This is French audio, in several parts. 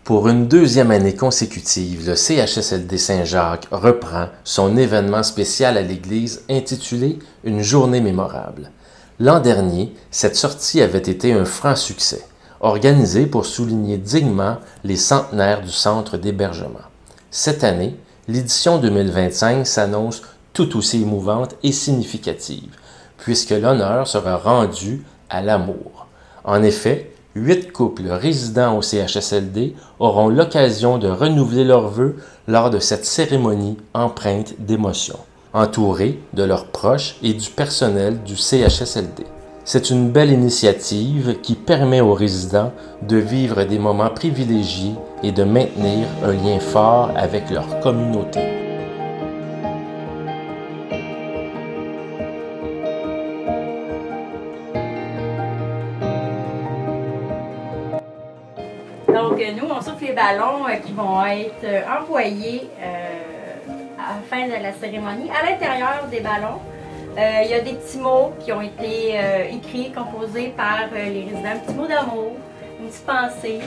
Pour une deuxième année consécutive, le CHSLD Saint-Jacques reprend son événement spécial à l'église intitulé « Une journée mémorable ». L'an dernier, cette sortie avait été un franc succès, organisée pour souligner dignement les centenaires du centre d'hébergement. Cette année, l'édition 2025 s'annonce tout aussi émouvante et significative, puisque l'honneur sera rendu à l'amour. En effet, 8 couples résidant au CHSLD auront l'occasion de renouveler leurs vœux lors de cette cérémonie empreinte d'émotion, entourés de leurs proches et du personnel du CHSLD. C'est une belle initiative qui permet aux résidents de vivre des moments privilégiés et de maintenir un lien fort avec leur communauté. Donc, nous, on souffle les ballons qui vont être envoyés à la fin de la cérémonie. À l'intérieur des ballons, il y a des petits mots qui ont été écrits, composés par les résidents. Un petit mot d'amour, une petite pensée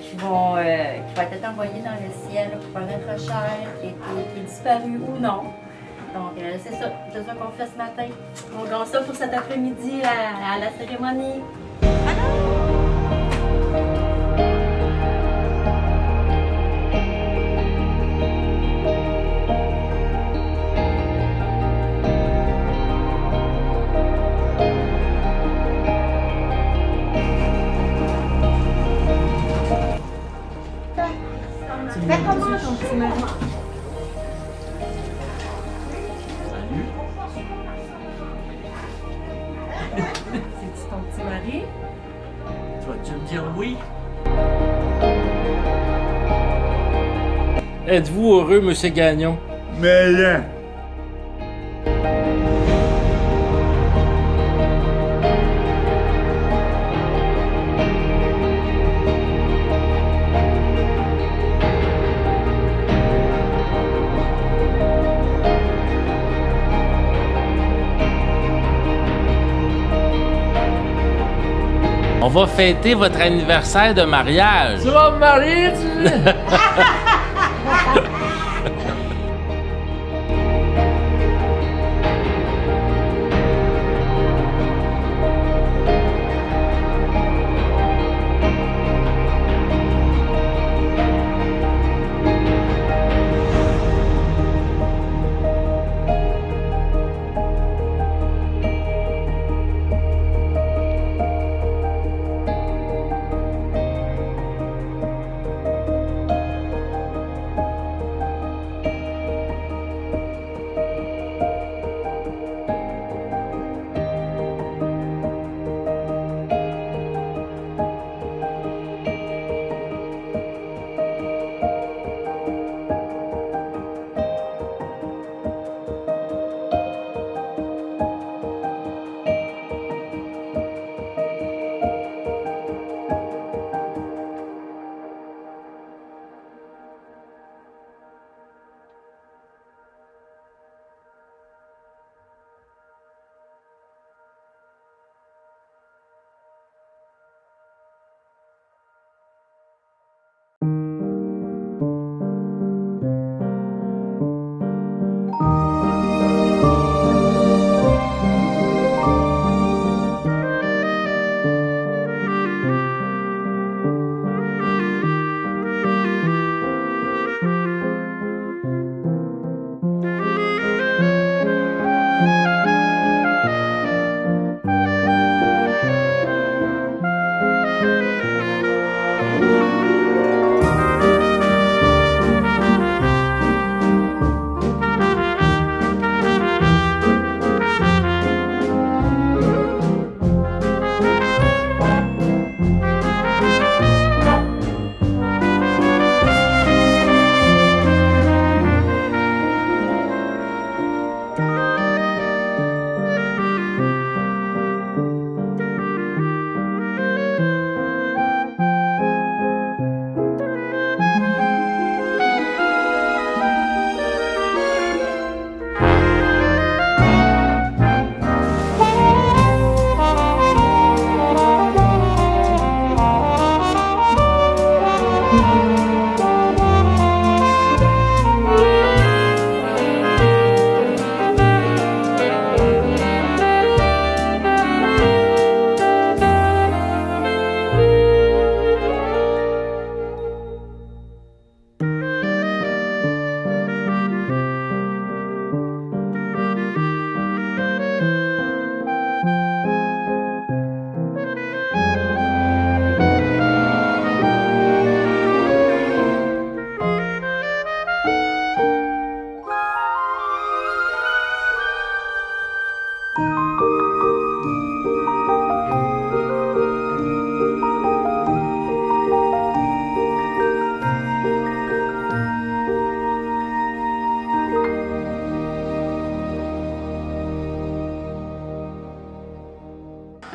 qui va être envoyée dans le ciel pour un être cher qui est disparu ou non. Donc, c'est ça, c'est ça qu'on fait ce matin. On gagne ça pour cet après-midi à la cérémonie. Fais comment ton petit mari? Salut. C'est-tu ton petit mari? Tu vas-tu me dire oui? Êtes-vous heureux, M. Gagnon? Mais là! On va fêter votre anniversaire de mariage. Tu vas me marier, tu dis?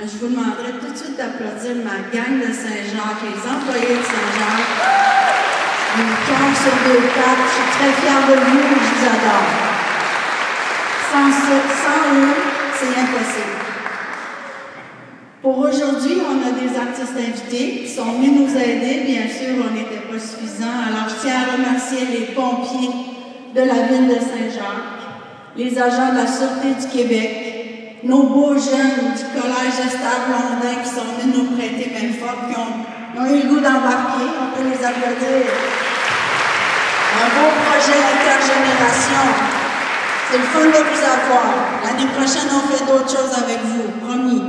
Je vous demanderai tout de suite d'applaudir ma gang de Saint-Jacques, les employés de Saint-Jacques. Une cœur sur deux pattes, je suis très fière de vous et je vous adore. Sans eux, c'est impossible. Pour aujourd'hui, on a des artistes invités qui sont venus nous aider. Bien sûr, on n'était pas suffisant. Alors, je tiens à remercier les pompiers de la ville de Saint-Jacques, les agents de la Sûreté du Québec, nos beaux jeunes du Collège Esther Blondin qui sont venus nous prêter main forte, qui ont eu le goût d'embarquer. On peut les applaudir. Un beau projet d'intergénération. C'est le fun de vous avoir. L'année prochaine, on fait d'autres choses avec vous, promis.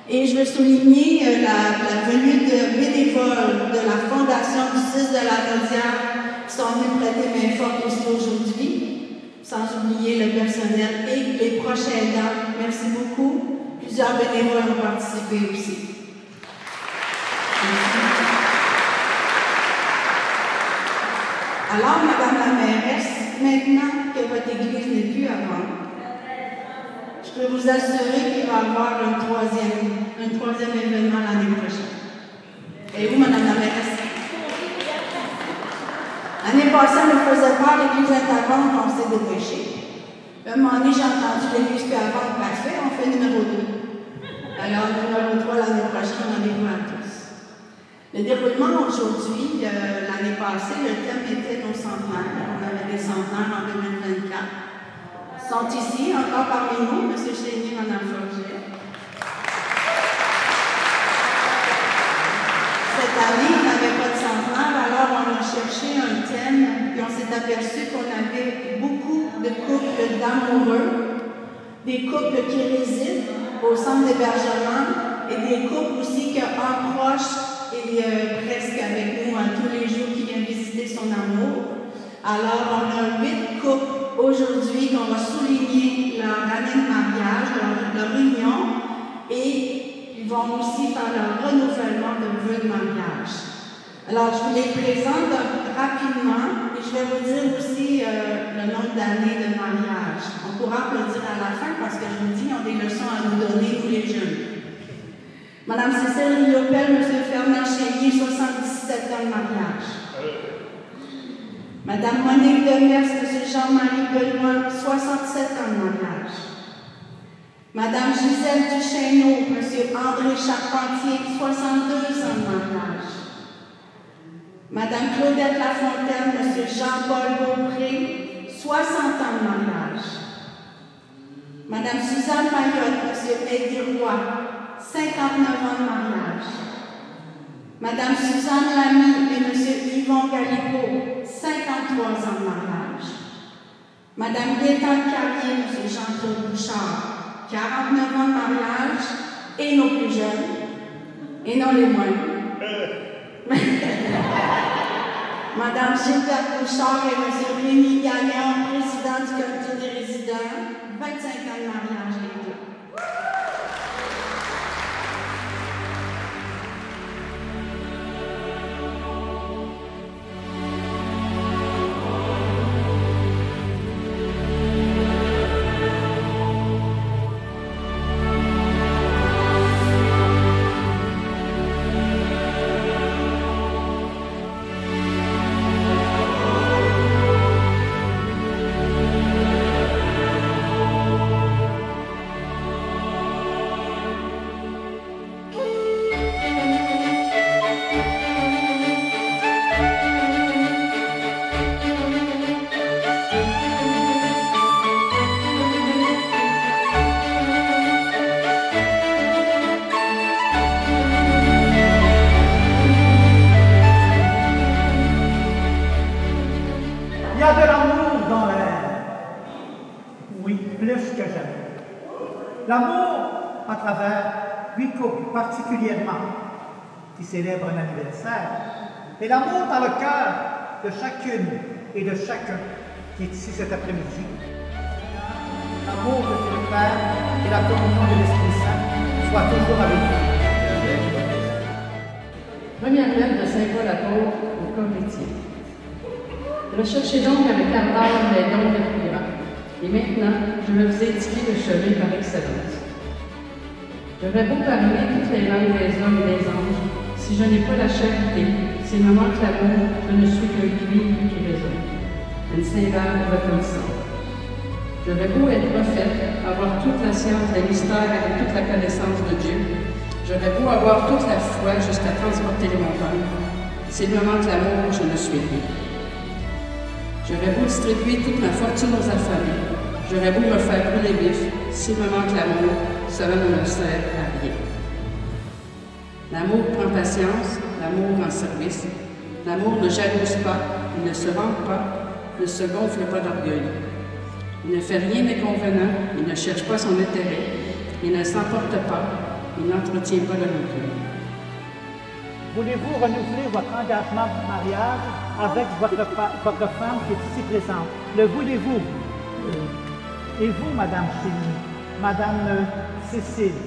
Et je veux souligner la venue de bénévoles de la Fondation du 6 de la Rodière qui sont venus prêter main forte aussi aujourd'hui. Sans oublier le personnel et les proches aidants. Merci beaucoup. Plusieurs bénévoles ont participé aussi. Alors, Madame la mairesse, maintenant que votre église n'est plus à vendre, je peux vous assurer qu'il va y avoir un troisième événement l'année prochaine. Et où, Madame la mairesse? L'année passée, on nous faisait peur, l'église est à vendre, on s'est dépêché. Un moment donné, j'ai entendu l'église est à vendre, parfait, on fait numéro 2. Alors, numéro 3, l'année prochaine, on en est à tous. Le déroulement aujourd'hui, l'année passée, le thème était nos centenaires. On avait des centenaires en 2024. Ils sont ici, encore parmi nous, M. Chénier, Mme Forget. Cette année, on n'avait pas de centenaire, alors on a cherché un thème, puis on s'est aperçu qu'on avait beaucoup de couples d'amoureux, des couples qui résident au centre d'hébergement et des couples aussi qui en proche et presque avec nous tous les jours qui viennent visiter son amour. Alors, on a 8 couples aujourd'hui qu'on va souligner leur année de mariage, leur union, et ils vont aussi faire leur renouvellement de vœux de mariage. Alors, je vous les présente rapidement et je vais vous dire aussi le nombre d'années de mariage. On pourra applaudir à la fin parce que je vous dis, ils ont des leçons à nous donner, tous les jeunes. Madame Cécile Riopel, M. Fernand Chénier, 77 ans de mariage. Madame Monique Demers, M. Jean-Marie Benoît, 67 ans de mariage. Madame Gisèle Duchesneau, M. André Charpentier, 62 ans de mariage. Madame Claudette Lafontaine, M. Jean-Paul Beaupré, 60 ans de mariage. Madame Suzanne Mayotte, M. Eddie Roy, 59 ans de mariage. Madame Suzanne Lamy et M. Yvon Galipo, 53 ans de mariage. Madame Gaétane Carrier, M. Jean-Claude Bouchard, 49 ans de mariage, et nos plus jeunes, et non les moindres. Madame Gilbert Bouchard et M. Rémi Gagnon, président du comité des résidents, 25 ans de mariage les deux. L'amour à travers 8 couples particulièrement qui célèbrent un anniversaire, et l'amour dans le cœur de chacune et de chacun qui est ici cet après-midi. L'amour de Dieu le Père et la communion de l'Esprit Saint soient toujours avec vous. Première lettre de Saint Paul apôtre aux Corinthiens. Recherchez donc avec ardeur les dons des plus grands. Et maintenant, je vais vous indiquer le chemin par excellence. J'aurais beau parler toutes les langues des hommes et des anges, si je n'ai pas la charité, si me manque l'amour, je ne suis qu'un cuivre qui résonne, une cymbale reconnaissante. J'aurais beau être prophète, avoir toute la science des mystères et toute la connaissance de Dieu. J'aurais beau avoir toute la foi jusqu'à transporter les montagnes. S'il me manque l'amour, je ne suis rien. J'aurais beau distribuer toute ma fortune aux affamés. J'aurais beau me faire brûler vif. S'il me manque l'amour, cela ne me sert à rien. L'amour prend patience, l'amour en service. L'amour ne jalouse pas, il ne se vante pas, ne se gonfle pas d'orgueil. Il ne fait rien d'inconvenant, il ne cherche pas son intérêt, il ne s'emporte pas, il n'entretient pas le recul. Voulez-vous renouveler votre engagement de mariage avec votre femme qui est ici présente? Le voulez-vous? Et vous, Madame Chélie, Madame Cécile,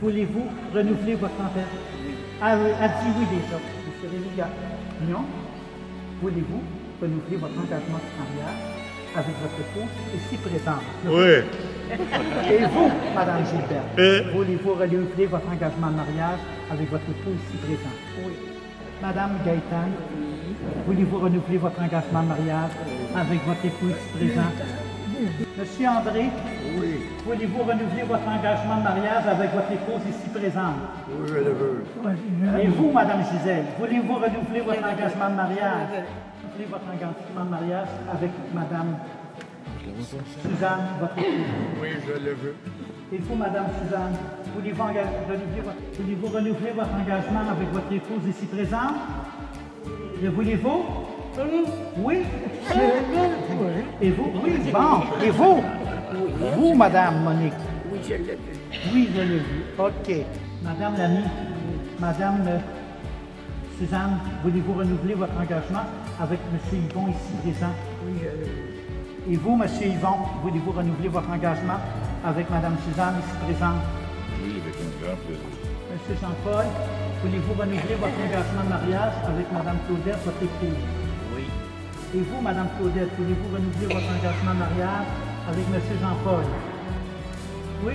voulez-vous renouveler votre engagement? Elle dit oui déjà. Monsieur Réliga. Non? Voulez-vous renouveler votre engagement de mariage avec votre épouse ici présente? Oui. Et vous, Madame Gilbert, voulez-vous renouveler votre engagement de mariage avec votre épouse ici présente? Oui. Madame Gaëtane, voulez-vous renouveler votre engagement de mariage avec votre épouse ici présente? Monsieur André, oui. Voulez-vous renouveler votre engagement de mariage avec votre épouse ici présente? Oui, je le veux. Et vous, Madame Gisèle, voulez-vous renouveler votre engagement de mariage? Renouveler votre engagement de mariage avec Madame Suzanne, votre épouse? Oui, je le veux. Et vous, Madame Suzanne, voulez-vous renouveler votre engagement avec votre épouse ici présente? Le voulez-vous? Oui. Et vous? Oui, bon. Et vous? Vous, Madame Monique? Oui, je l'ai vu. Oui, je l'ai vu. OK. Madame l'amie, Madame Suzanne, voulez-vous renouveler votre engagement avec M. Yvon ici présent? Oui, je l'ai vu. Et vous, M. Yvon, voulez-vous renouveler votre engagement avec Mme Suzanne ici présente? Oui, avec un grand plaisir. M. Jean-Paul, voulez-vous renouveler votre engagement de mariage avec Mme Claudette, votre épouse? Oui. Et vous, Mme Claudette, voulez-vous renouveler votre engagement de mariage avec M. Jean-Paul? Oui?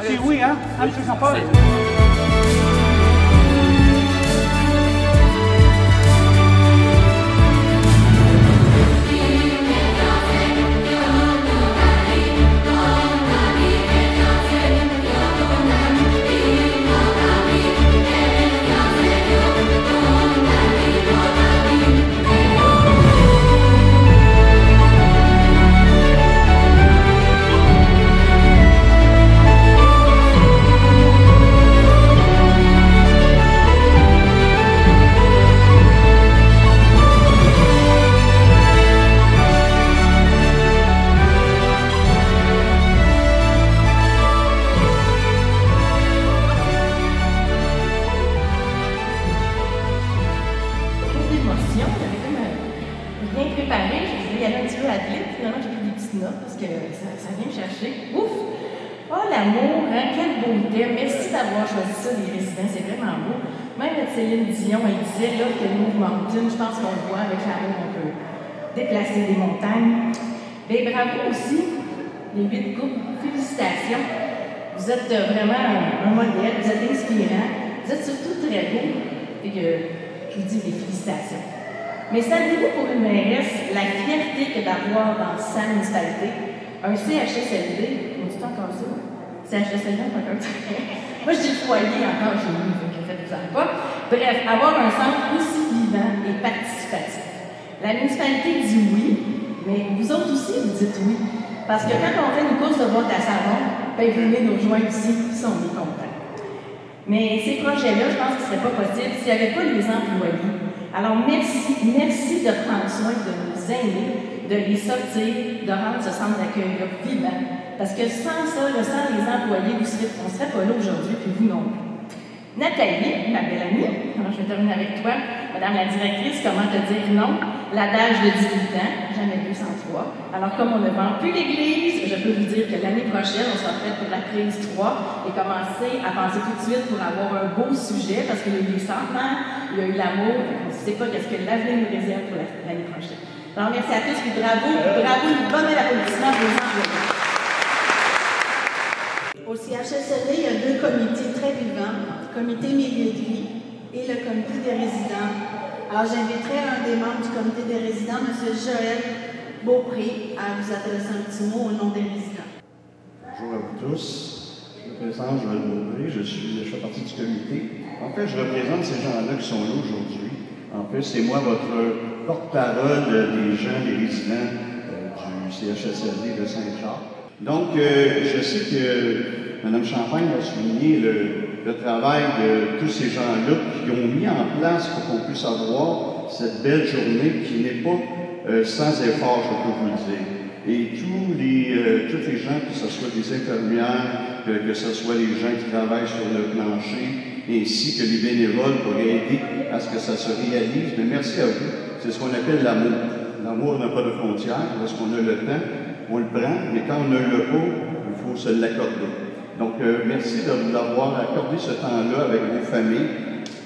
C'est oui, hein? Hein, M. Jean-Paul? Parce que ça vient me chercher. Ouf! Oh, l'amour, hein? Quelle beauté! Merci d'avoir choisi ça, les résidents, c'est vraiment beau. Même notre Céline Dion, elle disait là que nous, Mountain, je pense qu'on le voit avec l'amour, on peut déplacer des montagnes. Bien, bravo aussi, les 8 couples. Félicitations. Vous êtes vraiment un modèle, vous êtes inspirants, vous êtes surtout très beau. Et je vous dis des félicitations. Mais saviez-vous pour une mairesse la fierté que d'avoir dans sa municipalité un CHSLD, on dit encore ça? CHSLD, encore ça? Moi, je dis foyer encore chez nous, donc faites-vous pas. Bref, avoir un centre aussi vivant et participatif. La municipalité dit oui, mais vous autres aussi, vous dites oui. Parce que quand on fait une course de boîte à savon, ben, vous venez nous rejoindre ici, si on est content. Mais ces projets-là, je pense que ce ne serait pas possible s'il n'y avait pas les employés. Alors, merci de prendre soin de nos aînés de les sortir, de rendre ce centre d'accueil-là vivant. Parce que sans ça, sans les employés, on ne serait pas là aujourd'hui, puis vous non plus. Nathalie, ma belle amie, alors je vais terminer avec toi. Madame la directrice, comment te dire non? L'adage de 18 ans, jamais 203. Alors, comme on ne vend plus l'église, je peux vous dire que l'année prochaine, on sera prête pour la prise 3 et commencer à penser tout de suite pour avoir un beau sujet, parce qu'il y a eu les centenaires, il y a eu l'amour, on ne sait pas qu'est-ce que l'avenir nous réserve pour l'année prochaine. Alors, merci à tous, puis bravo, une bonne applaudissement pour les employés. Au CHSLD, il y a 2 comités très vivants, le comité milieu de vie et le comité des résidents. Alors, j'inviterai un des membres du comité des résidents, M. Joël Beaupré, à vous adresser un petit mot au nom des résidents. Bonjour à vous tous. Je me présente Joël Beaupré, je fais partie du comité. En fait, je représente ces gens-là qui sont là aujourd'hui. En fait, c'est moi votre porte-parole des gens, des résidents du CHSLD de Saint-Jacques. Donc, je sais que Mme Champagne a souligné le travail de tous ces gens-là qui ont mis en place pour qu'on puisse avoir cette belle journée qui n'est pas sans effort, je peux vous le dire. Et tous les gens, que ce soit des infirmières, que ce soit les gens qui travaillent sur le plancher, ainsi que les bénévoles pour aider à ce que ça se réalise. Mais merci à vous. C'est ce qu'on appelle l'amour. L'amour n'a pas de frontières. Lorsqu'on a le temps, on le prend, mais quand on ne l'a pas, il faut se l'accorder. Donc, merci de vous avoir accordé ce temps-là avec vos familles.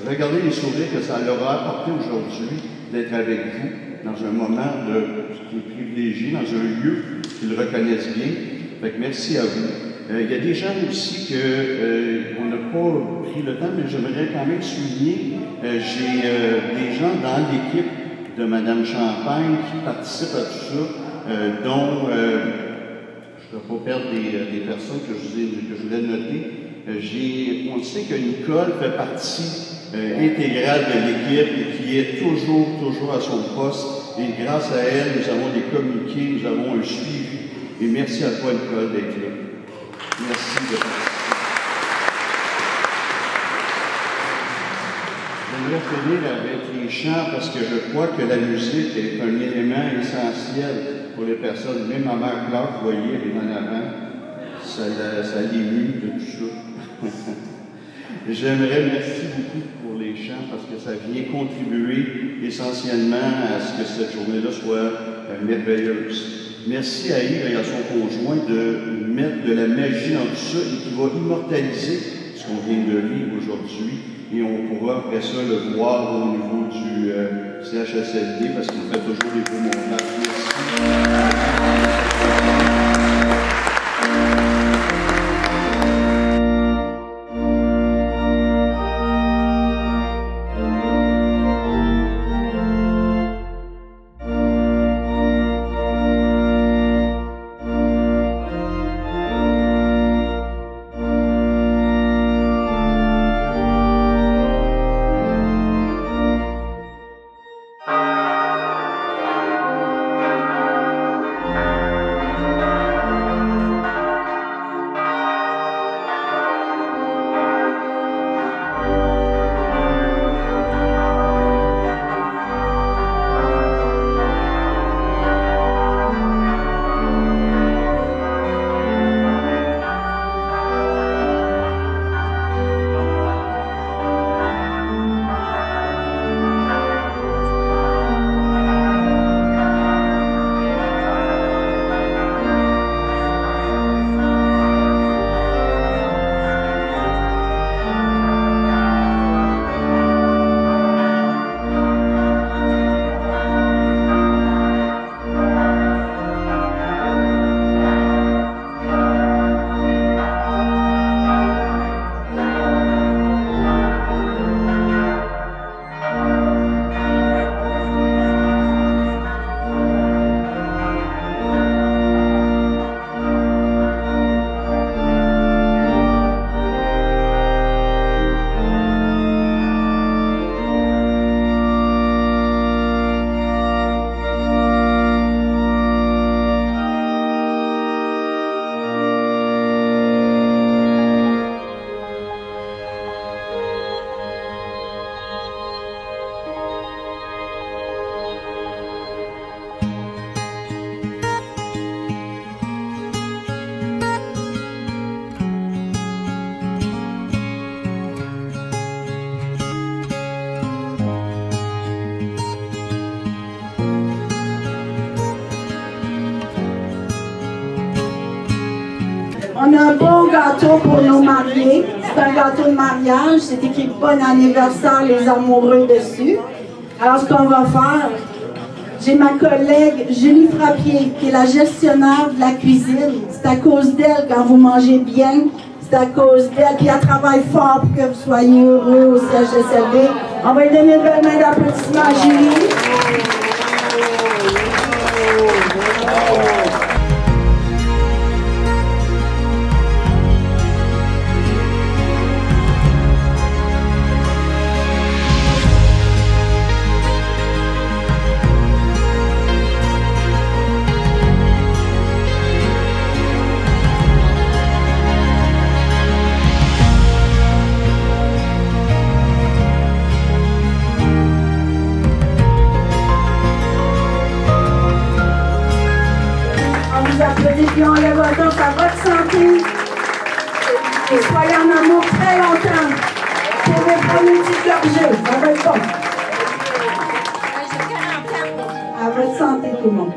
Regardez les sourires que ça leur a apporté aujourd'hui d'être avec vous dans un moment qui est privilégié, dans un lieu qu'ils reconnaissent bien. Fait que merci à vous. Il y a des gens aussi qu'on n'a pas pris le temps, mais j'aimerais quand même souligner. J'ai des gens dans l'équipe de Mme Champagne qui participent à tout ça, dont je ne vais pas perdre des personnes que je voulais noter. On sait que Nicole fait partie intégrale de l'équipe et qui est toujours à son poste. Et grâce à elle, nous avons des communiqués, nous avons un suivi. Et merci à toi, Nicole, d'être là. Merci de participer. J'aimerais finir avec les chants parce que je crois que la musique est un élément essentiel pour les personnes. Même ma mère Claude, vous voyez, elle est en avant. Ça l'émue de tout ça. J'aimerais merci beaucoup pour les chants parce que ça vient contribuer essentiellement à ce que cette journée-là soit merveilleuse. Merci à Yves et à son conjoint de mettre de la magie dans tout ça et qui va immortaliser ce qu'on vient de lire aujourd'hui. Et on pourra après ça le voir au niveau du CHSLD parce qu'on fait toujours des beaux montages. Merci. gâteau pour nos mariés. C'est un gâteau de mariage. C'est écrit Bon anniversaire les amoureux dessus. Alors, ce qu'on va faire, j'ai ma collègue Julie Frappier, qui est la gestionnaire de la cuisine. C'est à cause d'elle, quand vous mangez bien, c'est à cause d'elle. Puis elle travaille fort pour que vous soyez heureux au CHSLD. On va lui donner une belle main d'applaudissement à Julie. Puis on lève donc à votre santé et soyez en amour très longtemps. Pouvez prendre une petite gorgée, ça va être bon. À votre santé tout le monde.